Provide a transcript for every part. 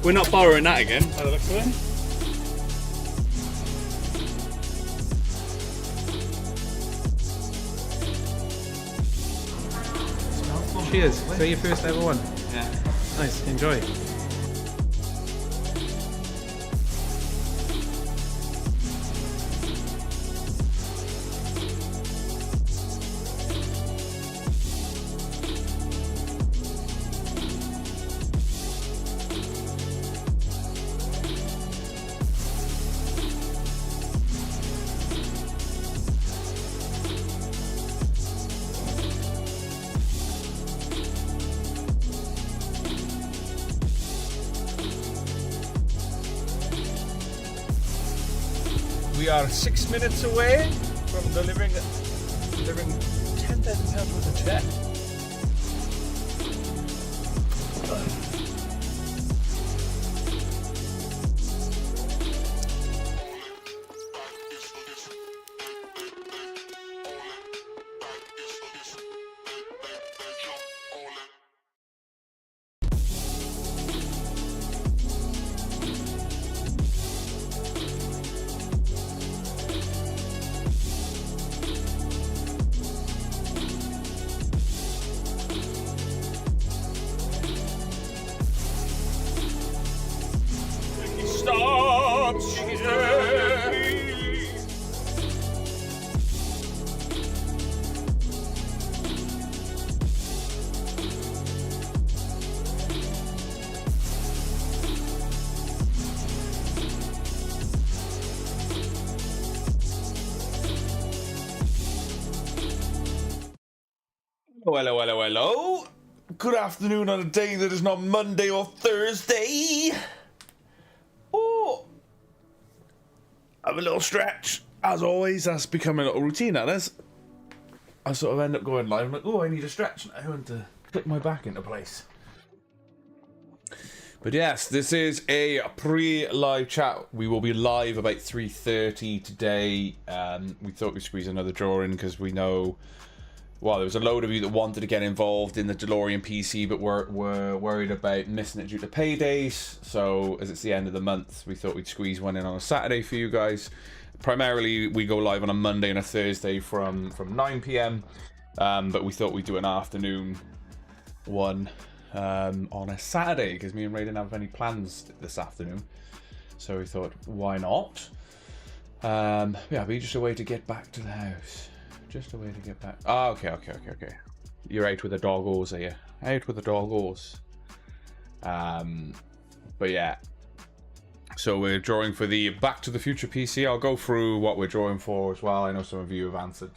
We're not borrowing that again, by the looks of it. Cheers. So your first ever one. Yeah. Nice. Enjoy. We are 6 minutes away from delivering £10,000 worth of check. Stops, Hello, hello, hello. Good afternoon on a day that is not Monday or Thursday. Oh, have a little stretch. As always, that's becoming a little routine, that is. I sort of end up going live. I'm like, oh, I need a stretch now and to click my back into place. But yes, this is a pre-live chat. We will be live about 3:30 today. We thought we'd squeeze another draw in because we know, well, there was a load of you that wanted to get involved in the DeLorean PC but were worried about missing it due to paydays. So as it's the end of the month, we thought we'd squeeze one in on a Saturday for you guys. Primarily, we go live on a Monday and a Thursday from 9 PM. But we thought we'd do an afternoon one on a Saturday because me and Ray didn't have any plans this afternoon. So we thought, why not? Yeah, be just a way to get back to the house. Just a way to get back. Oh, okay. You're out with the doggos, are you? Out with the doggos. But yeah. So we're drawing for the Back to the Future PC. I'll go through what we're drawing for as well. I know some of you have answered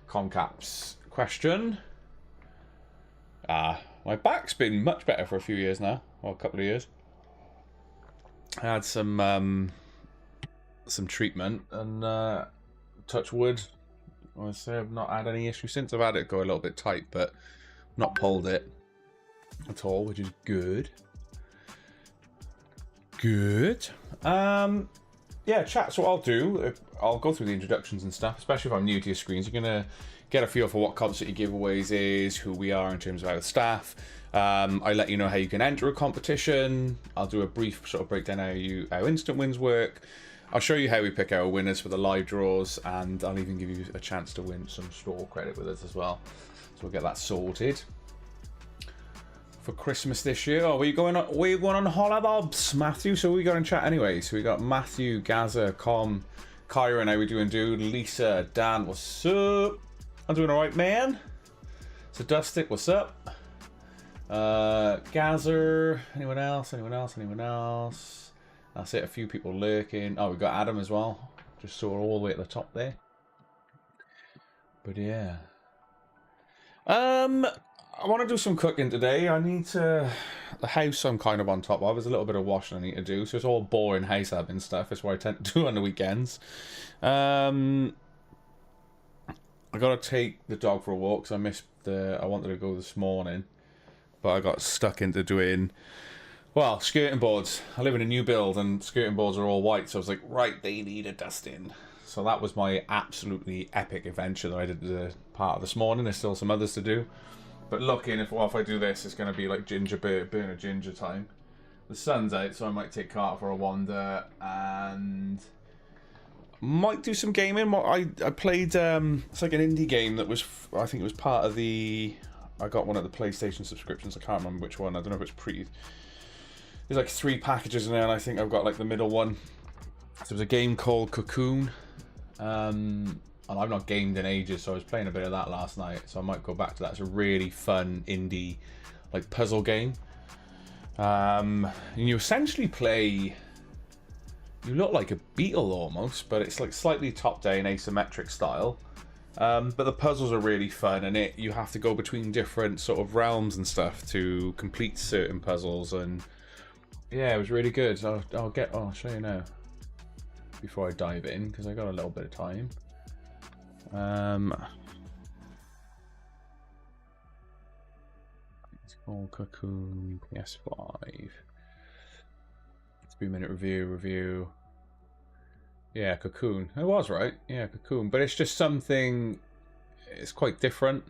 Concap's question. My back's been much better for a few years now, or a couple of years. I had some treatment and touch wood. I say I've not had any issue since. I've had it go a little bit tight, but not pulled it at all, which is good. Good. Yeah, chat. So what I'll do, I'll go through the introductions and stuff, especially if I'm new to your screens. You're gonna get a feel for what Cobs City Giveaways is, who we are in terms of our staff. I let you know how you can enter a competition. I'll do a brief sort of breakdown how instant wins work. I'll show you how we pick our winners for the live draws, and I'll even give you a chance to win some store credit with us as well. So we'll get that sorted for Christmas this year. Oh, we're going on holidays, Matthew. So we got in chat anyway. So we got Matthew, Gaza, Com, Kyron, how we doing, dude? Lisa, Dan, what's up? I'm doing all right, man. So Dustic, what's up? Gazer, anyone else? That's it, a few people lurking. Oh, we've got Adam as well. Just saw all the way at the top there. But yeah. I want to do some cooking today. I need to... The house I'm kind of on top of. There's a little bit of washing I need to do. So it's all boring house admin stuff. That's what I tend to do on the weekends. I got to take the dog for a walk because I missed I wanted to go this morning. But I got stuck into doing... Well, skirting boards. I live in a new build and skirting boards are all white, so I was like, right, they need a dusting. So that was my absolutely epic adventure that I did the part of this morning. There's still some others to do. But looking, if I do this, it's going to be like burn a ginger time. the sun's out, so I might take Carter for a wander and might do some gaming. I played it's like an indie game that was I think it was part of the. I got one of the PlayStation subscriptions. I can't remember which one. I don't know if it's There's like 3 packages in there, and I think I've got like the middle one. So there's a game called Cocoon, and I've not gamed in ages, so I was playing a bit of that last night. So I might go back to that. It's a really fun indie, like puzzle game. And you essentially play. You look like a beetle almost, but it's like slightly top-down asymmetric style. But the puzzles are really fun, and you have to go between different sort of realms and stuff to complete certain puzzles, and yeah, it was really good. So I'll show you now before I dive in, because I got a little bit of time. It's called Cocoon PS5. 3-minute review. Yeah, Cocoon. It was right. Yeah, Cocoon. But it's just something. It's quite different.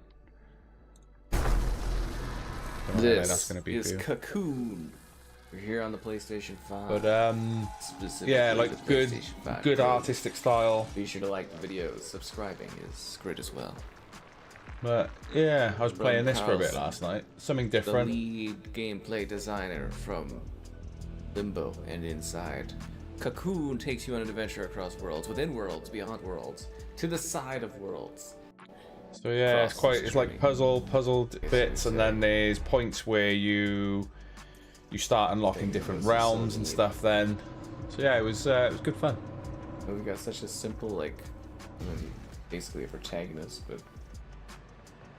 This is Cocoon. We're here on the PlayStation 5. But specifically yeah, like the PlayStation 5 good game. artistic style. Be sure to like the videos. Subscribing is great as well. But yeah, I was playing this for a bit last night. Something different. The lead gameplay designer from Limbo and Inside. Cocoon takes you on an adventure across worlds, within worlds, beyond worlds, to the side of worlds. So yeah, it's like puzzled bits, and then there's points where you start unlocking different realms and stuff. Then, so yeah, it was good fun. We've got such a simple basically a protagonist, but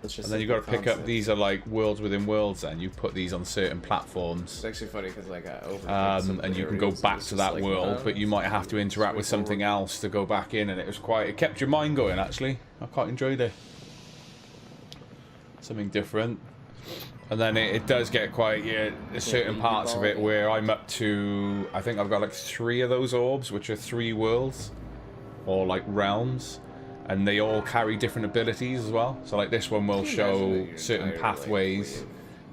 it's just. And then you got to pick up. These are like worlds within worlds, and you put these on certain platforms. It's actually funny because and you can go back to that world, but you might have to interact with something else to go back in, and it kept your mind going. Actually, I quite enjoyed it. Something different. And then it does get quite certain parts of it where I'm up to, I think I've got like 3 of those orbs, which are 3 worlds or like realms, and they all carry different abilities as well. So like this one will show certain pathways.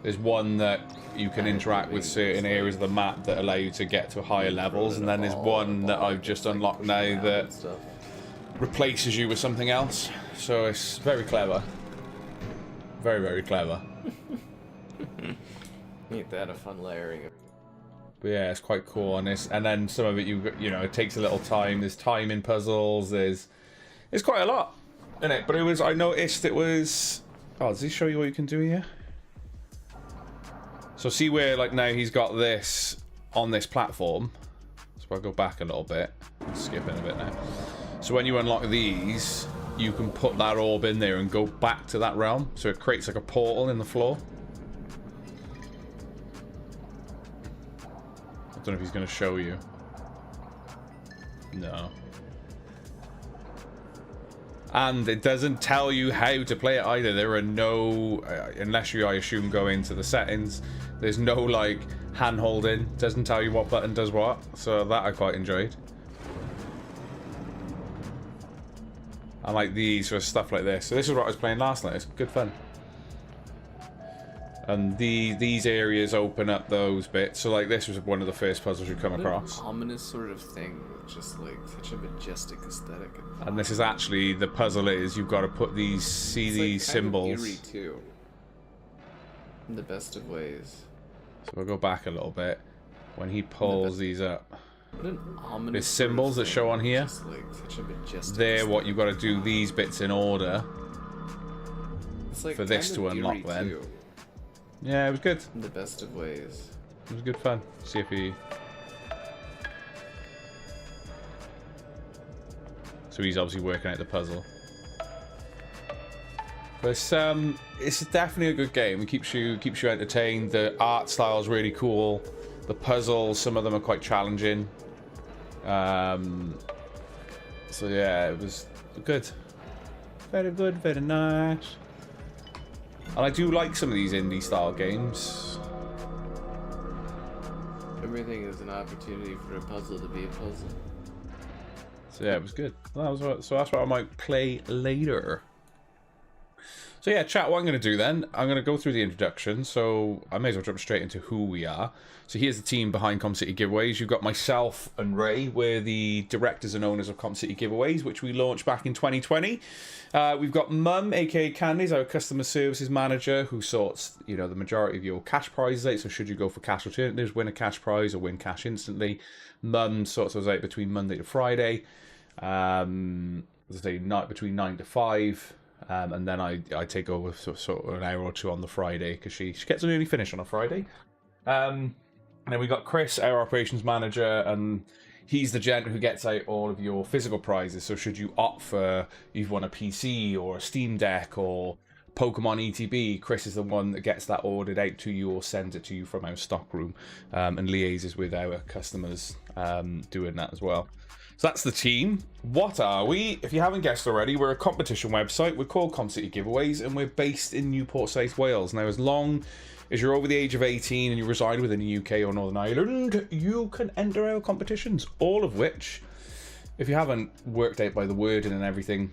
There's one that you can interact with certain areas of the map that allow you to get to higher levels, and then there's one that I've just unlocked now that replaces you with something else. So it's very clever. Very, very clever. Ain't that a fun layering? But yeah, it's quite cool, and then some of it you know it takes a little time. There's timing puzzles. It's quite a lot in it. But I noticed it was. Oh, does he show you what you can do here? So see where like now he's got this on this platform. So I'll go back a little bit. I'm skipping a bit now. So when you unlock these, you can put that orb in there and go back to that realm. So it creates like a portal in the floor. I don't know if he's going to show you. No. And it doesn't tell you how to play it either. There are no, unless you, I assume, go into the settings, there's no like hand holding. Doesn't tell you what button does what. So that I quite enjoyed. I like these for stuff like this. So this is what I was playing last night. It's good fun. And these areas open up those bits. So like this was one of the first puzzles you come across. An ominous sort of thing, just like such a majestic aesthetic. And this is actually the puzzle is you've got to put these these symbols. Kind of eerie too. In the best of ways. So we'll go back a little bit. When he pulls these up. What an ominous There's symbols that show on here. Just like such a majestic They're what you've got to do these bits in order. It's like for this to unlock then. Too. Yeah, it was good. In the best of ways. It was good fun. See if he... So he's obviously working out the puzzle. But it's definitely a good game. It keeps you entertained. The art style is really cool. The puzzles, some of them are quite challenging. So yeah, it was good. Very good, very nice. And I do like some of these indie style games. Everything is an opportunity for a puzzle to be a puzzle. So yeah, it was good. So that's what I might play later. So yeah, chat, what I'm going to do then, I'm going to go through the introduction, so I may as well jump straight into who we are. So here's the team behind Comp City Giveaways. You've got myself and Ray. We're the directors and owners of Comp City Giveaways, which we launched back in 2020. We've got Mum, aka Candies, our customer services manager, who sorts, you know, the majority of your cash prizes out. So should you go for cash alternatives, win a cash prize or win cash instantly, Mum sorts those out between Monday to Friday. As I say, night between 9 to 5. And then I take over sort of an hour or two on the Friday because she gets an early finish on a Friday. And then we got Chris, our operations manager, and he's the gent who gets out all of your physical prizes. So should you opt for, you've won a PC or a Steam Deck or Pokemon ETB, Chris is the one that gets that ordered out to you or sends it to you from our stock room, and liaises with our customers doing that as well. So that's the team. What are we? If you haven't guessed already, we're a competition website. We're called Comp City Giveaways, and we're based in Newport, South Wales. Now, as long as you're over the age of 18 and you reside within the UK or Northern Ireland, you can enter our competitions, all of which, if you haven't worked out by the wording and everything,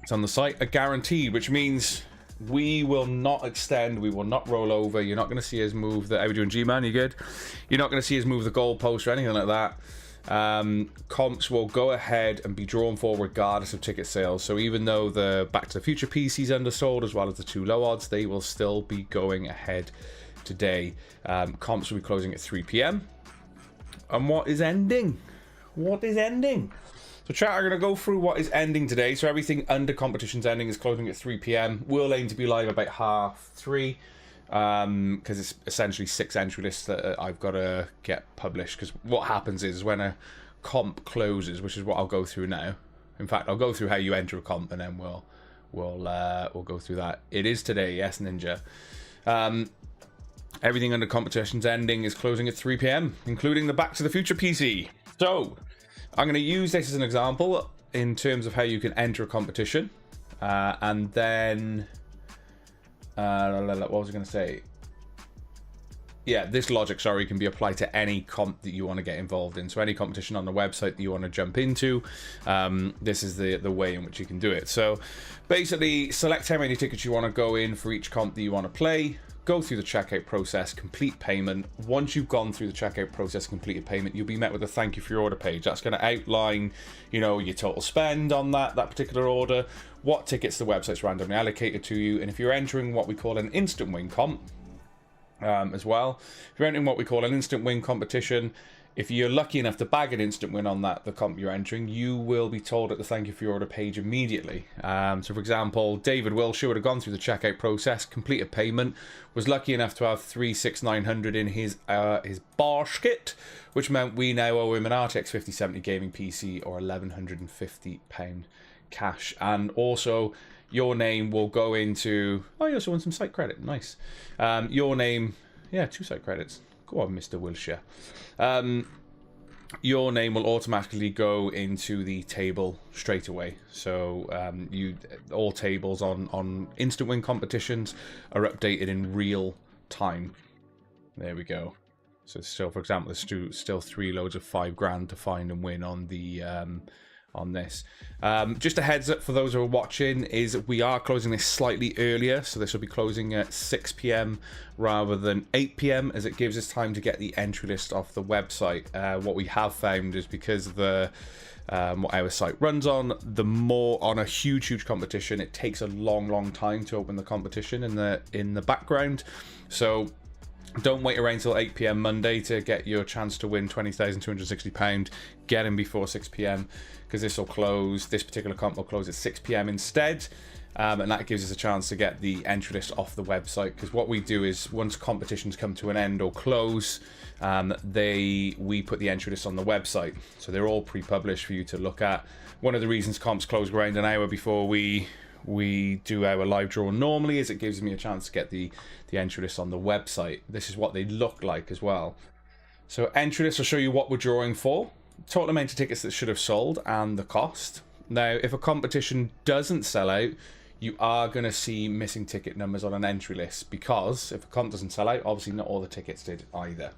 it's on the site, are guaranteed, which means we will not extend, we will not roll over. You're not going to see us move the... How are we doing, G-Man? You good? You're not going to see us move the goalpost or anything like that. Comps will go ahead and be drawn for regardless of ticket sales. So even though the Back to the Future PC's undersold as well as the 2 low odds, they will still be going ahead today. Comps will be closing at 3 p.m. And what is ending? What is ending? So chat, I'm going to go through what is ending today. So everything under competition's ending is closing at 3 p.m. We'll aim to be live about 3:30. Because it's essentially 6 entry lists that I've got to get published. Because what happens is when a comp closes, which is what I'll go through now. In fact, I'll go through how you enter a comp, and then we'll go through that. It is today, yes, Ninja. Everything under competition's ending is closing at 3 p.m, including the Back to the Future PC. So I'm going to use this as an example in terms of how you can enter a competition, and then. What was I going to say? Yeah, this logic, sorry, can be applied to any comp that you want to get involved in. So any competition on the website that you want to jump into, this is the way in which you can do it. So basically, select how many tickets you want to go in for each comp that you want to play, go through the checkout process, complete payment. Once you've gone through the checkout process, completed payment, you'll be met with a thank you for your order page. That's going to outline, you know, your total spend on that particular order, what tickets the website's randomly allocated to you, and if you're entering what we call an instant win comp as well, if you're entering what we call an instant win competition, if you're lucky enough to bag an instant win on the comp you're entering, you will be told at the thank you for your order page immediately. So for example, David Wilshire would have gone through the checkout process, completed payment, was lucky enough to have 36900 in his basket, which meant we now owe him an RTX 5070 gaming PC or £1,150 cash. And also your name will go into... Oh, you also won some site credit. Nice. Your name... Yeah, 2 site credits. Go on, Mr. Wilshire. Your name will automatically go into the table straight away. So all tables on instant win competitions are updated in real time. There we go. So still, for example, there's still 3 loads of £5,000 to find and win on the on this. Just a heads up for those who are watching is we are closing this slightly earlier, so this will be closing at 6 p.m. rather than 8 p.m. as it gives us time to get the entry list off the website. What we have found is because of the what our site runs on, the more on a huge competition, it takes a long time to open the competition in the background. So don't wait around until 8 p.m. Monday to get your chance to win £20,260. Get in before 6 p.m. because this will close. This particular comp will close at 6 p.m. instead, and that gives us a chance to get the entry list off the website. Because what we do is once competitions come to an end or close, we put the entry list on the website, so they're all pre-published for you to look at. One of the reasons comps close around an hour before we do our live draw normally is it gives me a chance to get the entry list on the website. This is what they look like as well. So entry list will show you what we're drawing for, total amount of tickets that should have sold, and the cost. Now, if a competition doesn't sell out, you are going to see missing ticket numbers on an entry list, because if a comp doesn't sell out, obviously not all the tickets did either.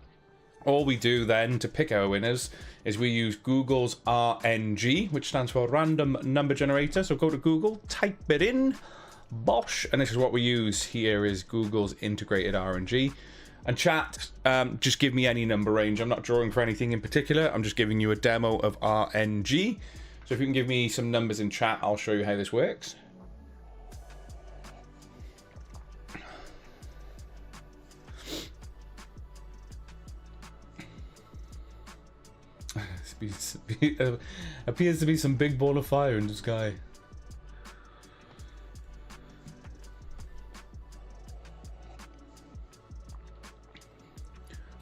All we do then to pick our winners is we use Google's RNG, which stands for Random Number Generator. So go to Google, type it in, Bosch, and this is what we use here is Google's integrated RNG. And chat, just give me any number range. I'm not drawing for anything in particular. I'm just giving you a demo of RNG. So if you can give me some numbers in chat, I'll show you how this works. Appears to be some big ball of fire in the sky.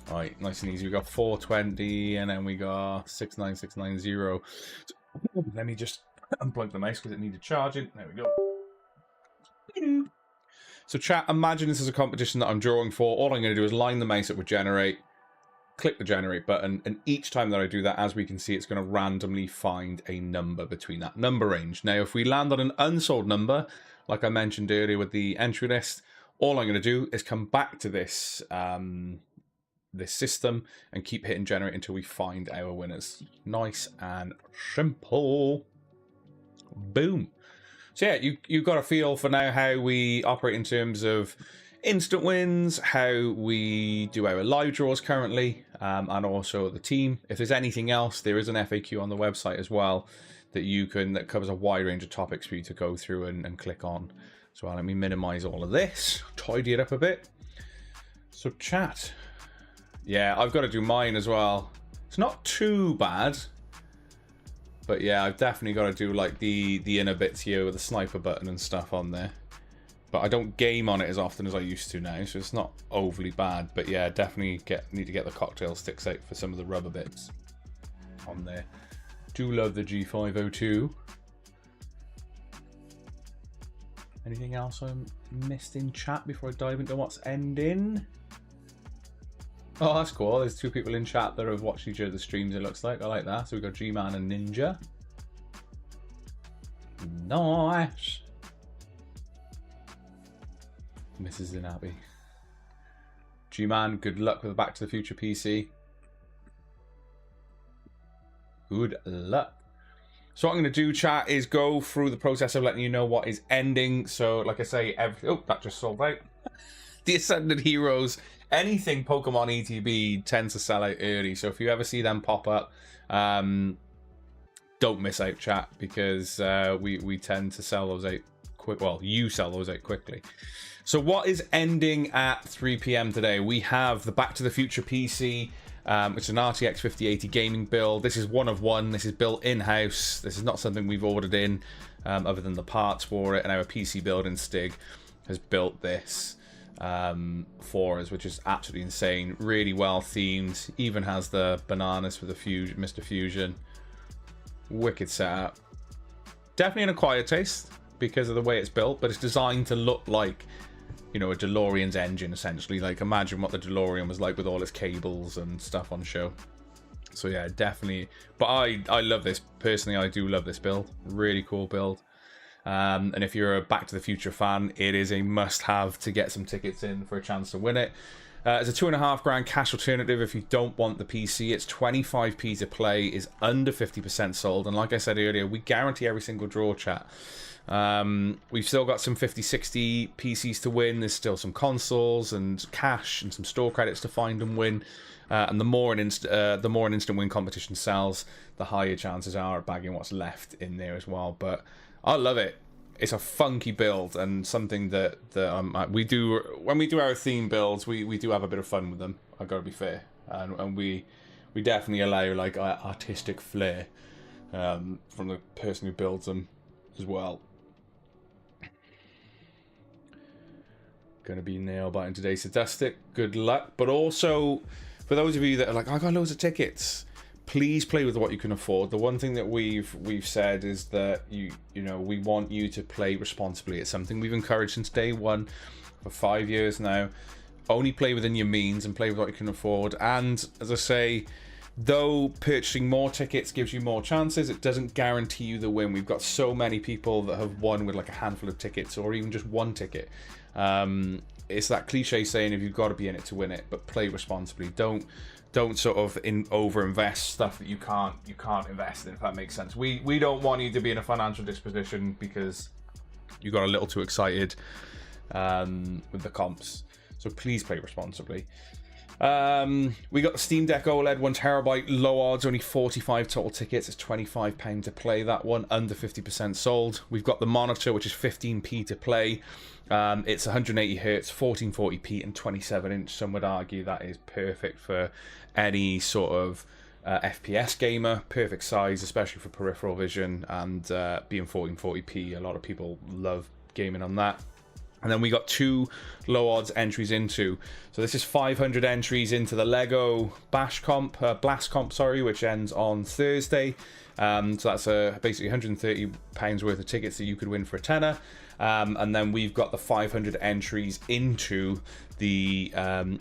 Alright, nice and easy. We got 420 and then we got 69690. So, let me just unplug the mouse because it needed charging. There we go. So chat, imagine this is a competition that I'm drawing for. All I'm going to do is line the mouse up with generate, click the generate button, and each time that I do that, as we can see, it's going to randomly find a number between that number range. Now, if we land on an unsold number, like I mentioned earlier with the entry list, all I'm going to do is come back to this this system and keep hitting generate until we find our winners. Nice and simple. Boom. So yeah, you got a feel for now how we operate in terms of instant wins, how we do our live draws currently, and also the team. If there's anything else, there is an FAQ on the website as well that covers a wide range of topics for you to go through and click on. So let me minimize all of this, tidy it up a bit. So chat. Yeah, I've got to do mine as well. It's not too bad. But yeah, I've definitely got to do like the inner bits here with the sniper button and stuff on there. But I don't game on it as often as I used to now, so it's not overly bad. But yeah, definitely need to get the cocktail sticks out for some of the rubber bits on there. Do love the G502. Anything else I missed in chat before I dive into what's ending? Oh, that's cool. There's two people in chat that have watched each other's streams, it looks like. I like that. So we've got G-Man and Ninja. Nice. Mrs. Zinabi. G-Man, good luck with the Back to the Future PC. Good luck. So what I'm going to do, chat, is go through the process of letting you know what is ending. So, like I say, oh, that just sold out. The Ascended Heroes, anything Pokemon ETB tends to sell out early. So if you ever see them pop up, don't miss out, chat, because we tend to sell those out quick. Well, you sell those out quickly. So what is ending at 3 p.m. today? We have the Back to the Future PC. It's an RTX 5080 gaming build. This is one of one. This is built in-house. This is not something we've ordered in other than the parts for it. And our PC building Stig has built this for us, which is absolutely insane. Really well themed. Even has the bananas with the Mr. Fusion. Wicked setup. Definitely an acquired taste because of the way it's built, but it's designed to look like, you know, a DeLorean's engine, essentially. Like, imagine what the DeLorean was like with all its cables and stuff on show. So yeah, definitely. But I love this. Personally, I do love this build. Really cool build. And if you're a Back to the Future fan, it is a must-have to get some tickets in for a chance to win it. It's a £2.5 cash alternative if you don't want the PC. It's 25p to play, is under 50% sold. And like I said earlier, we guarantee every single draw, chat. We've still got some 50-60 PCs to win. There's still some consoles and cash and some store credits to find and win. And the more an instant win competition sells, the higher chances are of bagging what's left in there as well. But I love it. It's a funky build and something that we do when we do our theme builds. We do have a bit of fun with them. I've got to be fair, and we definitely allow like artistic flair from the person who builds them as well. Gonna be nail biting today, Sadistic. Good luck. But also, for those of you that are like, I got loads of tickets, please play with what you can afford. The one thing that we've said is that you know, we want you to play responsibly. It's something we've encouraged since day one for 5 years now. Only play within your means and play with what you can afford. And as I say, though purchasing more tickets gives you more chances, it doesn't guarantee you the win. We've got so many people that have won with like a handful of tickets or even just one ticket. It's that cliche saying, if you've got to be in it to win it, but play responsibly. Don't sort of over invest stuff that you can't invest in, if that makes sense. We don't want you to be in a financial disposition because you got a little too excited with the comps. So please play responsibly. We got the Steam Deck OLED 1TB, low odds, only 45 total tickets. It's £25 to play that one, under 50% sold. We've got the monitor, which is 15p to play. It's 180Hz, 1440p, and 27-inch. Some would argue that is perfect for any sort of FPS gamer. Perfect size, especially for peripheral vision, and being 1440p, a lot of people love gaming on that. And then we got 2 low odds entries into. So this is 500 entries into the Lego Blast Comp, which ends on Thursday. So that's basically £130 worth of tickets that you could win for a tenner. And then we've got the 500 entries into the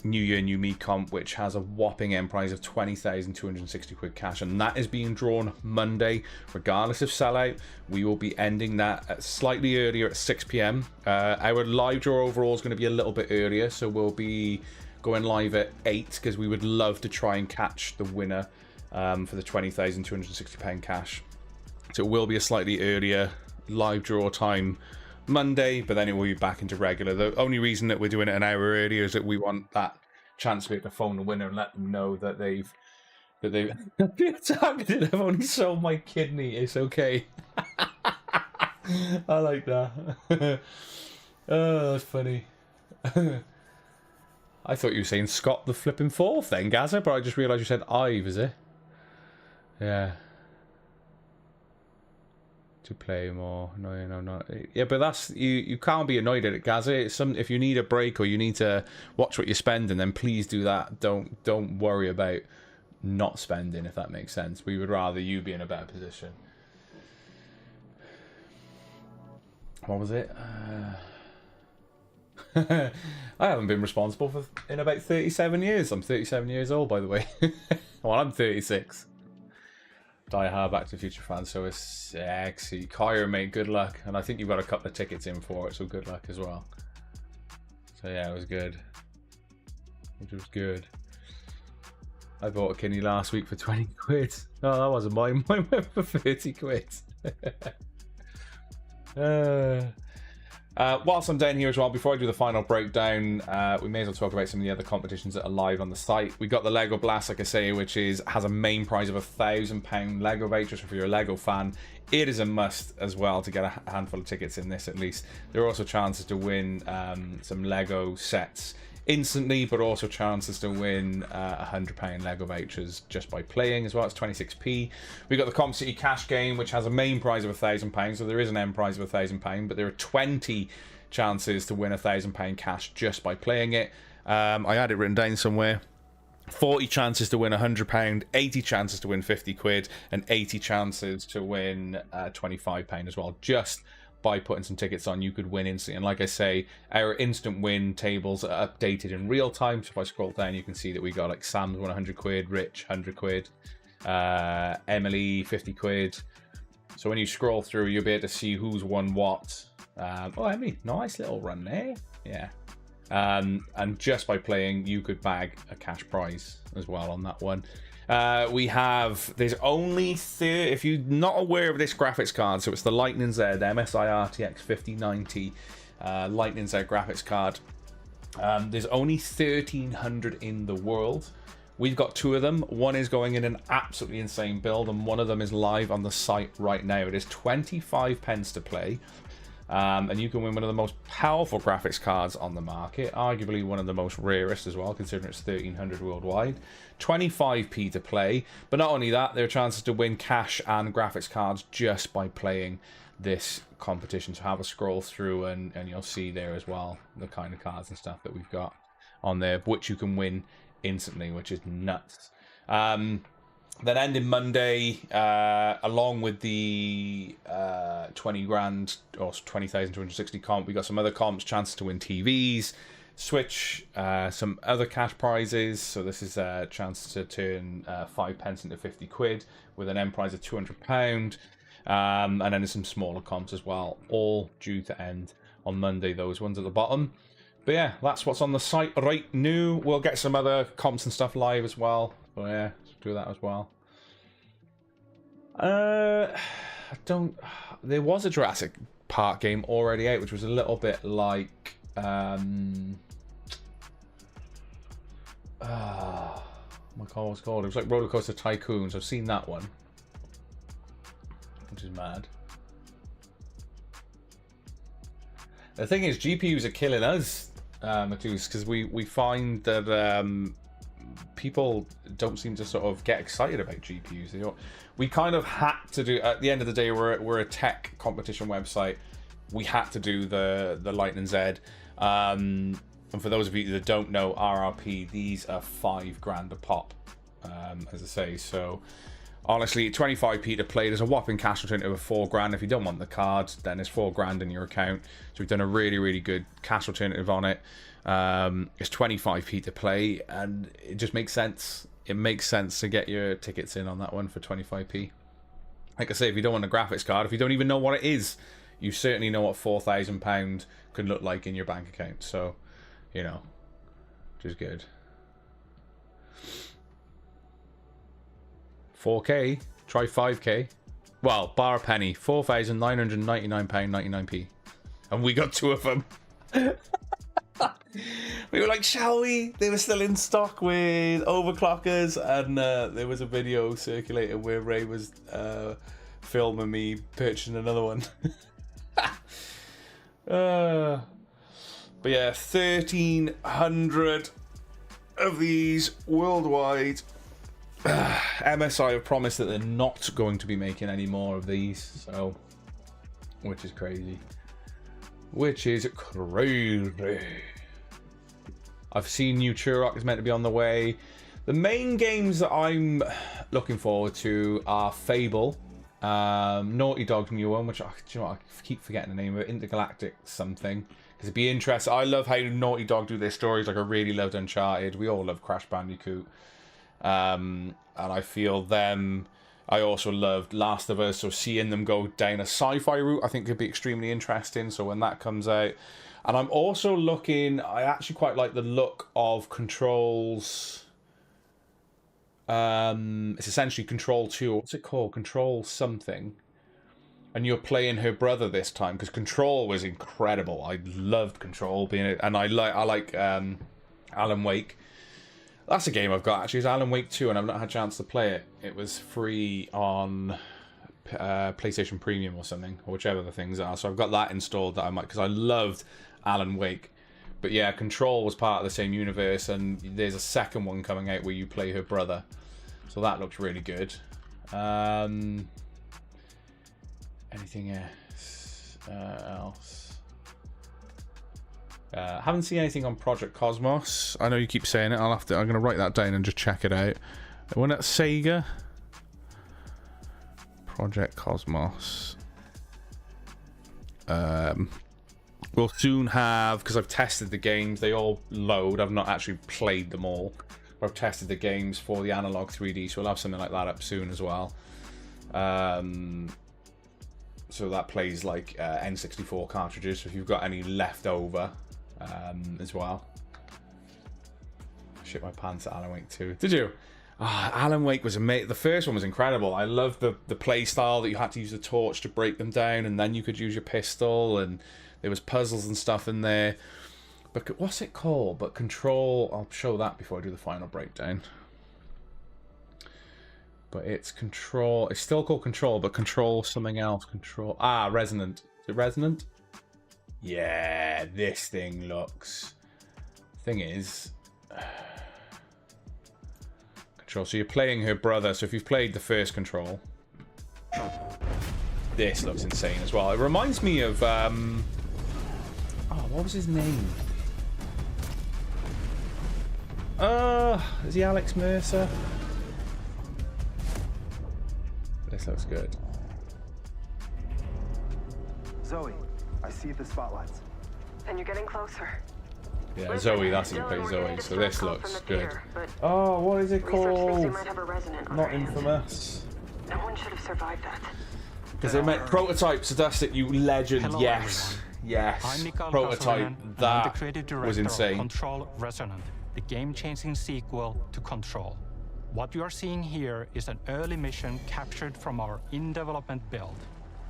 New Year New Me comp, which has a whopping end prize of £20,260 cash, and that is being drawn Monday, regardless of sellout. We will be ending that at slightly earlier at 6 p.m. Our live draw overall is going to be a little bit earlier, so we'll be going live at 8 because we would love to try and catch the winner for the £20,260 cash. So it will be a slightly earlier live draw time Monday, but then it will be back into regular. The only reason that we're doing it an hour earlier is that we want that chance to be able to phone the winner and let them know that they've been targeted. I've only sold my kidney. It's okay. I like that. Oh, that's funny. I thought you were saying Scott the flipping fourth then, Gaza, but I just realised you said Ive, is it? Yeah. To play more. No, not. Yeah, but that's you can't be annoyed at it, Gaza. It's if you need a break or you need to watch what you're spending, then please do that. Don't worry about not spending, if that makes sense. We would rather you be in a better position. What was it? I haven't been responsible in about 37 years. I'm 37 years old, by the way. Well, I'm 36. Die hard Back to the Future fan, so it's sexy. Kyra, mate, good luck. And I think you've got a couple of tickets in for it, so good luck as well. So yeah, it was good. Which was good. I bought a kidney last week for 20 quid. No, that wasn't mine. Mine went for 30 quid. Whilst I'm down here as well, before I do the final breakdown, we may as well talk about some of the other competitions that are live on the site. We got the Lego Blast, like I say, which has a main prize of £1,000 Lego voucher. So if you're a Lego fan, it is a must as well to get a handful of tickets in this at least. There are also chances to win some Lego sets instantly, but also chances to win £100 Lego vouchers just by playing as well. It's 26p. We got the Comp City Cash game, which has a main prize of £1,000, so there is an end prize of £1,000, but there are 20 chances to win £1,000 cash just by playing it. I had it written down somewhere. 40 chances to win £100, 80 chances to win 50 quid, and 80 chances to win £25 as well. Just by putting some tickets on, you could win instantly. And like I say, our instant win tables are updated in real time. So if I scroll down, you can see that we got like Sam's won 100 quid, Rich 100 quid, Emily 50 quid. So when you scroll through, you'll be able to see who's won what. Oh, Emily, nice little run there. Yeah. And just by playing, you could bag a cash prize as well on that one. There's only if you're not aware of this graphics card, so it's the Lightning Z, the MSI RTX 5090 Lightning Z graphics card. There's only 1,300 in the world. We've got 2 of them. One is going in an absolutely insane build, and one of them is live on the site right now. It is 25 pence to play. And you can win one of the most powerful graphics cards on the market, arguably one of the most rarest as well, considering it's 1,300 worldwide. 25p to play, but not only that, there are chances to win cash and graphics cards just by playing this competition. So have a scroll through and you'll see there as well the kind of cards and stuff that we've got on there, which you can win instantly, which is nuts. Then ending Monday, along with the 20 grand or 20,260 comp, we got some other comps, chances to win TVs, Switch, some other cash prizes. So this is a chance to turn 5 pence into 50 quid with an end prize of £200. And then there's some smaller comps as well, all due to end on Monday, those ones at the bottom. But yeah, that's what's on the site right now. We'll get some other comps and stuff live as well. So yeah, do that as well. There was a Jurassic part game already out, which was a little bit like oh my god, what's it called? It was like Roller Coaster Tycoons. I've seen that one, which is mad. The thing is, GPUs are killing us, because we find that people don't seem to sort of get excited about GPUs. We kind of had to do, at the end of the day, we're a tech competition website. We had to do the Lightning Z. And for those of you that don't know, RRP, these are $5,000 a pop, as I say. So honestly, 25p to play. There's a whopping cash alternative of $4,000. If you don't want the cards, then it's $4,000 in your account. So we've done a really, really good cash alternative on it. It's 25p to play, and it just makes sense. It makes sense to get your tickets in on that one for 25p. Like I say, if you don't want a graphics card, if you don't even know what it is, you certainly know what £4,000 can look like in your bank account. So, you know, which is good. 4K, try 5K. Well, bar a penny, £4,999.99p, and we got 2 of them. We were like, shall we? They were still in stock with overclockers, and there was a video circulating where Ray was filming me purchasing another one. But yeah, 1,300 of these worldwide. MSI have promised that they're not going to be making any more of these, so, which is crazy. Which is crazy. I've seen new Turok is meant to be on the way. The main games that I'm looking forward to are Fable, Naughty Dog's new one, which I keep forgetting the name of it, Intergalactic something. Because it'd be interesting. I love how Naughty Dog do their stories. Like, I really loved Uncharted. We all love Crash Bandicoot. And I feel them. I also loved Last of Us, so seeing them go down a sci-fi route I think could be extremely interesting. So when that comes out, and I'm also looking, I actually quite like the look of Control's. It's essentially Control 2. What's it called? Control something. And you're playing her brother this time, because Control was incredible. I loved Control being it, and I like Alan Wake. That's a game I've got actually. It's Alan Wake 2, and I've not had a chance to play it. It was free on PlayStation Premium or something, or whichever the things are. So I've got that installed that I might, because I loved Alan Wake. But yeah, Control was part of the same universe, and there's a second one coming out where you play her brother. So that looks really good. Anything else? Haven't seen anything on Project Cosmos. I know you keep saying it. I'm gonna write that down and just check it out. The one at Sega. Project Cosmos. We'll soon have, because I've tested the games. They all load. I've not actually played them all. I've tested the games for the Analog 3D, so we'll have something like that up soon as well. So that plays like N64 cartridges. So if you've got any left over. As well. Shit my pants at Alan Wake 2. Did you? Alan Wake was amazing. The first one was incredible. I loved the play style that you had to use the torch to break them down, and then you could use your pistol, and there was puzzles and stuff in there. But what's it called? But Control, I'll show that before I do the final breakdown. But it's Control. It's still called Control, but Control something else. Control. Resonant. Is it Resonant? Yeah, this thing looks. Thing is, Control. So you're playing her brother. So if you've played the first Control, this looks insane as well. It reminds me of what was his name? Is he Alex Mercer? This looks good. Zoe. I see the spotlights. And you're getting closer. Yeah, Listen, Zoe, that's how you play Zoe, so this looks good. Oh, what is it called? Not Infamous. No one should have survived that. Because they meant Prototype, Sadustic, you legend. Hello, yes. everyone. Yes. I'm Mikael Prototype, Kasonen, and I'm that the creative director was insane. of Control Resonant, the game-changing sequel to Control. What you are seeing here is an early mission captured from our in-development build.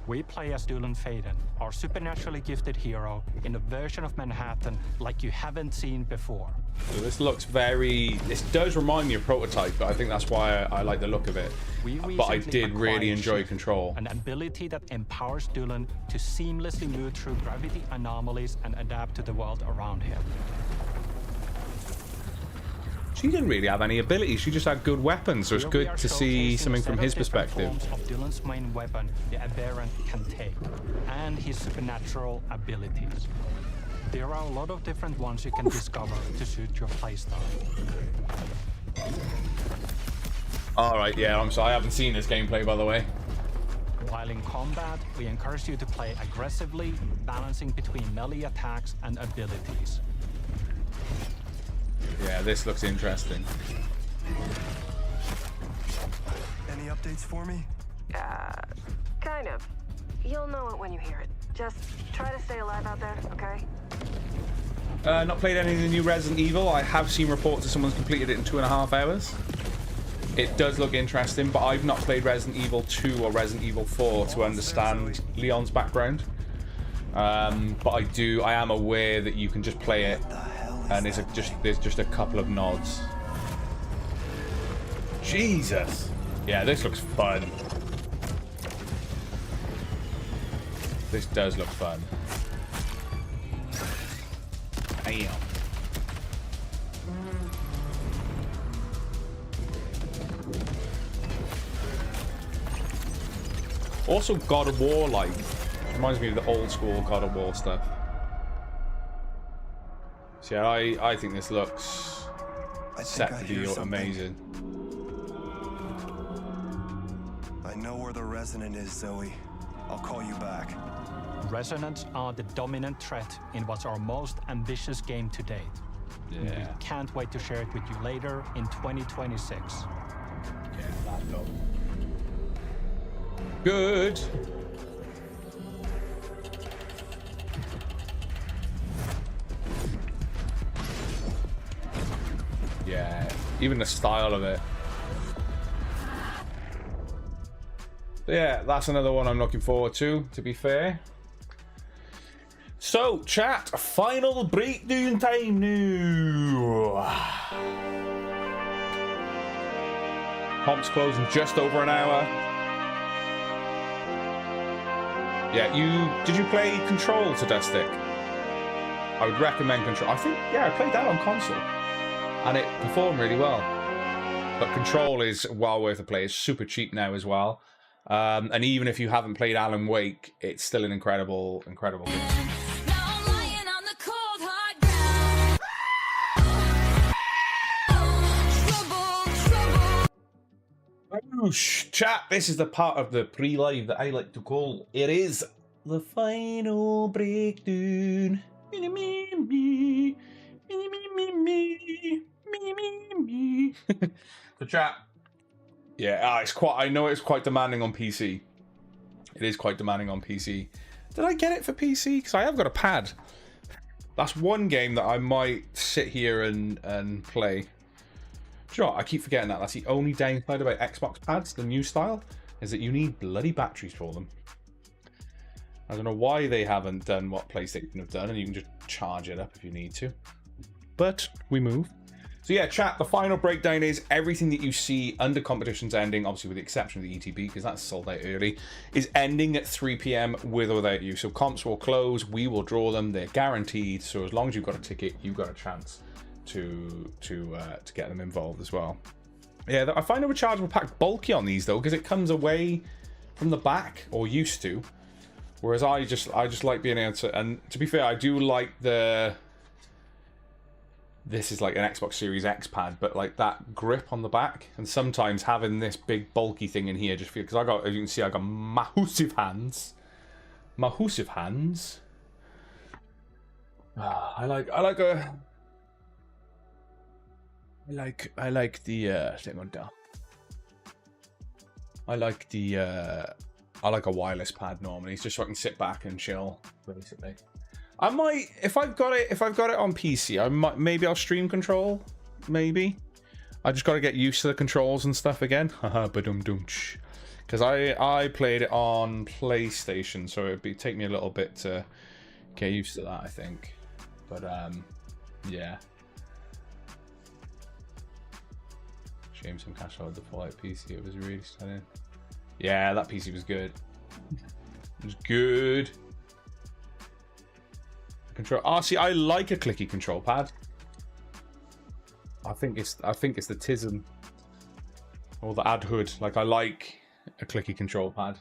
We play as Dylan Faden, our supernaturally gifted hero, in a version of Manhattan like you haven't seen before. So this looks very... This does remind me of Prototype, but I think that's why I like the look of it. But I did really enjoy Control. An ability that empowers Dylan to seamlessly move through gravity anomalies and adapt to the world around him. She didn't really have any abilities, she just had good weapons, so it's good to see something from his perspective. Of Dylan's main weapon, the Aberrant, can take, and his supernatural abilities. There are a lot of different ones you can discover to suit your playstyle. Alright, yeah, I'm sorry, I haven't seen this gameplay, by the way. While in combat, we encourage you to play aggressively, balancing between melee attacks and abilities. Yeah, this looks interesting. Any updates for me? Kind of. You'll know it when you hear it. Just try to stay alive out there, okay? Not played any of the new Resident Evil. I have seen reports that someone's completed it in 2.5 hours. It does look interesting, but I've not played Resident Evil 2 or Resident Evil 4 to understand Leon's background. But I am aware that you can just play it, and there's just a couple of nods. Jesus! Yeah, this looks fun. This does look fun. Damn. Also, God of War like. Reminds me of the old school God of War stuff. So yeah, I think this looks set to be amazing. I know where the Resonant is, Zoe. I'll call you back. Resonants are the dominant threat in what's our most ambitious game to date. Yeah. We can't wait to share it with you later in 2026. Yeah, that look. Good. Yeah, even the style of it. So yeah, that's another one I'm looking forward to be fair. So, chat, final breakdown time now. Comp's closing just over an hour. Yeah, did you play Control to Dustic? I would recommend Control. I think, yeah, I played that on console. And it performed really well. But Control is well worth a play. It's super cheap now as well. And even if you haven't played Alan Wake, it's still an incredible game. Chat, this is the part of the pre-live that I like to call, it is the final breakdown. So chat, yeah, I know it's quite demanding on PC. It is quite demanding on PC. Did I get it for PC? Because I have got a pad. That's one game that I might sit here and play. Sure, I keep forgetting that. That's the only downside about Xbox pads, the new style, is that you need bloody batteries for them. I don't know why they haven't done what PlayStation have done, and you can just charge it up if you need to. But we move. So yeah, chat, the final breakdown is everything that you see under competitions ending, obviously with the exception of the ETB, because that's sold out early, is ending at 3 PM with or without you. So comps will close, we will draw them, they're guaranteed, so as long as you've got a ticket, you've got a chance to get them involved as well. Yeah, I find the rechargeable pack bulky on these though, because it comes away from the back, or used to, whereas I just like being able to, and to be fair, I do like this is like an Xbox Series X pad, but like that grip on the back, and sometimes having this big bulky thing in here just feel, because as you can see, I got massive hands. I like a wireless pad normally, just so I can sit back and chill, basically. I might, if I've got it on PC, maybe I'll stream Control, maybe. I just got to get used to the controls and stuff again. Haha, badum-dum-ch. because I played it on PlayStation, so it'd take me a little bit to get used to that, I think. But yeah. Shame some cash out of the Fallout PC. It was really stunning. Yeah, that PC was good. It was good. Control. Oh, see, I like a clicky control pad. I think it's the TISM or the AdHood. Like, I like a clicky control pad.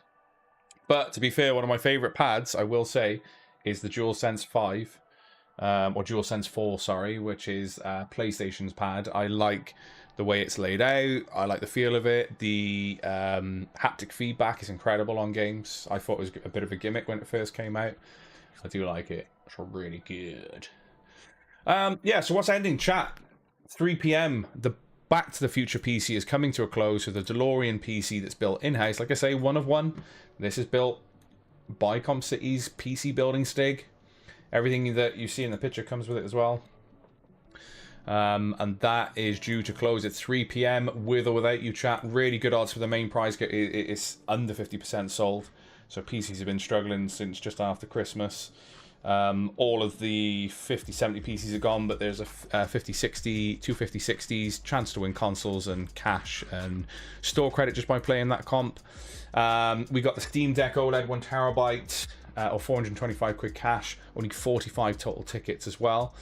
But to be fair, one of my favorite pads, I will say, is the DualSense 5 or DualSense 4, sorry, which is PlayStation's pad. I like the way it's laid out. I like the feel of it. The haptic feedback is incredible on games. I thought it was a bit of a gimmick when it first came out. I do like it. It's really good. Yeah, so what's ending, chat? 3 p.m. The Back to the Future PC is coming to a close with a DeLorean PC that's built in-house. Like I say, one of one. This is built by CompCity's PC building stig. Everything that you see in the picture comes with it as well. And that is due to close at 3 p.m. with or without you, chat. Really good odds for the main prize. It's under 50% sold. So PCs have been struggling since just after Christmas. All of the 50-70 PCs are gone, but there's a 50-60, 2 50-60s, chance to win consoles and cash and store credit just by playing that comp. We got the Steam Deck OLED 1TB or 425 quid cash, only 45 total tickets as well.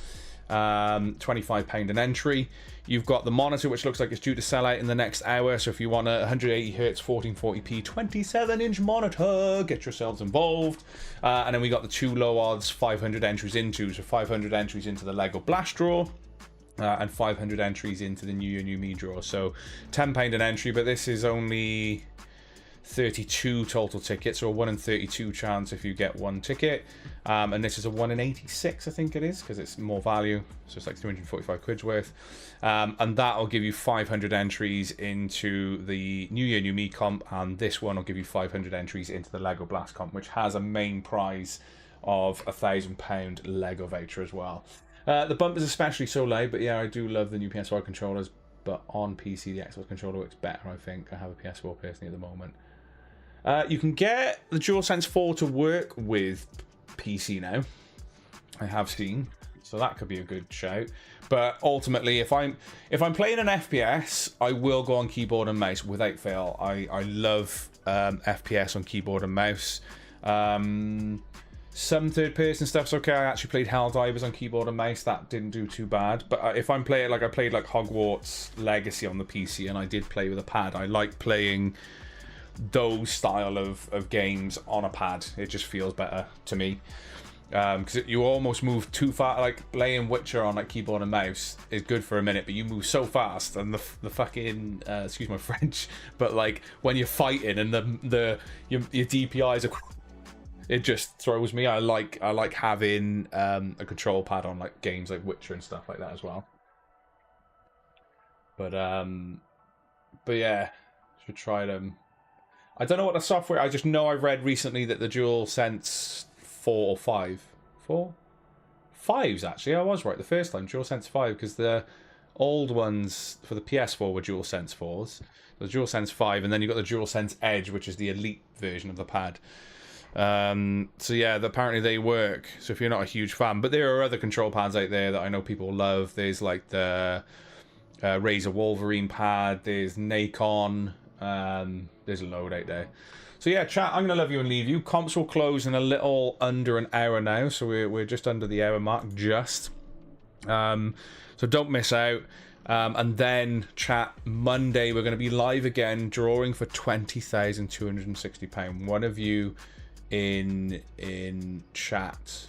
£25 an entry. You've got the monitor, which looks like it's due to sell out in the next hour, so if you want a 180Hz 1440p 27-inch monitor, get yourselves involved. And then we got the 2 low odds 500 entries into, so 500 entries into the Lego Blast draw and 500 entries into the New Year New Me draw. So £10 an entry, but this is only 32 total tickets, or a 1 in 32 chance if you get one ticket. And this is a 1 in 86, I think it is, because it's more value, so it's like 345 quid's worth. And that'll give you 500 entries into the New Year New Me comp, and this one will give you 500 entries into the Lego Blast comp, which has a main prize of £1,000 Lego voucher as well. The bump is especially so loud, but yeah, I do love the new PS4 controllers, but on PC the Xbox controller works better, I think. I have a PS4 personally at the moment. You can get the DualSense 4 to work with PC now, I have seen, so that could be a good shout. But ultimately, if I'm playing an FPS, I will go on keyboard and mouse without fail. I love FPS on keyboard and mouse. Some third-person stuff's okay. I actually played Helldivers on keyboard and mouse. That didn't do too bad. But if I'm playing, like I played like Hogwarts Legacy on the PC, and I did play with a pad. I like playing those style of games on a pad. It just feels better to me, because you almost move too far. Like playing Witcher on like keyboard and mouse is good for a minute, but you move so fast, and the fucking excuse my French, but like when you're fighting and your DPIs are, it just throws me. I like having a control pad on like games like Witcher and stuff like that as well. But yeah, should try them. I don't know what the software. I just know I read recently that the DualSense 4 or 5, 4, 5s actually. I was right the first time. DualSense 5, because the old ones for the PS4 were DualSense 4s. The DualSense 5, and then you got the DualSense Edge, which is the elite version of the pad. So yeah, apparently they work. So if you're not a huge fan, but there are other control pads out there that I know people love. There's like the Razer Wolverine pad. There's Nacon. There's a load out there. So yeah, chat, I'm gonna love you and leave you. Comps will close in a little under an hour now, so we're just under the hour mark, just. So don't miss out. And then, chat, Monday we're gonna be live again, drawing for £20,260. One of you in chat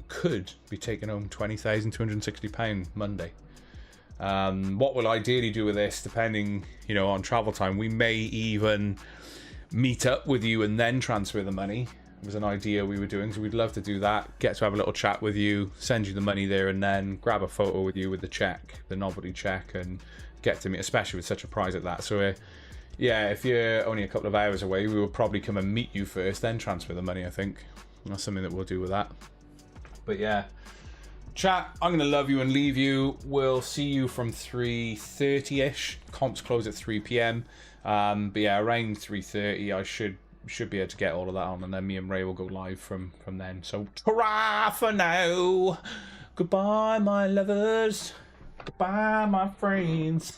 could be taking home £20,260 Monday. What we'll ideally do with this, depending, on travel time, we may even meet up with you and then transfer the money. It was an idea we were doing, so we'd love to do that. Get to have a little chat with you, send you the money there, and then grab a photo with you with the check, the novelty check, and get to meet, especially with such a prize like that. So, yeah, if you're only a couple of hours away, we will probably come and meet you first, then transfer the money, I think. That's something that we'll do with that. But yeah. Chat, I'm going to love you and leave you. We'll see you from 3:30ish. Comps close at 3 p.m. But yeah, around 3:30 I should be able to get all of that on, and then me and Ray will go live from then. So ta-ra for now. Goodbye, my lovers. Goodbye, my friends.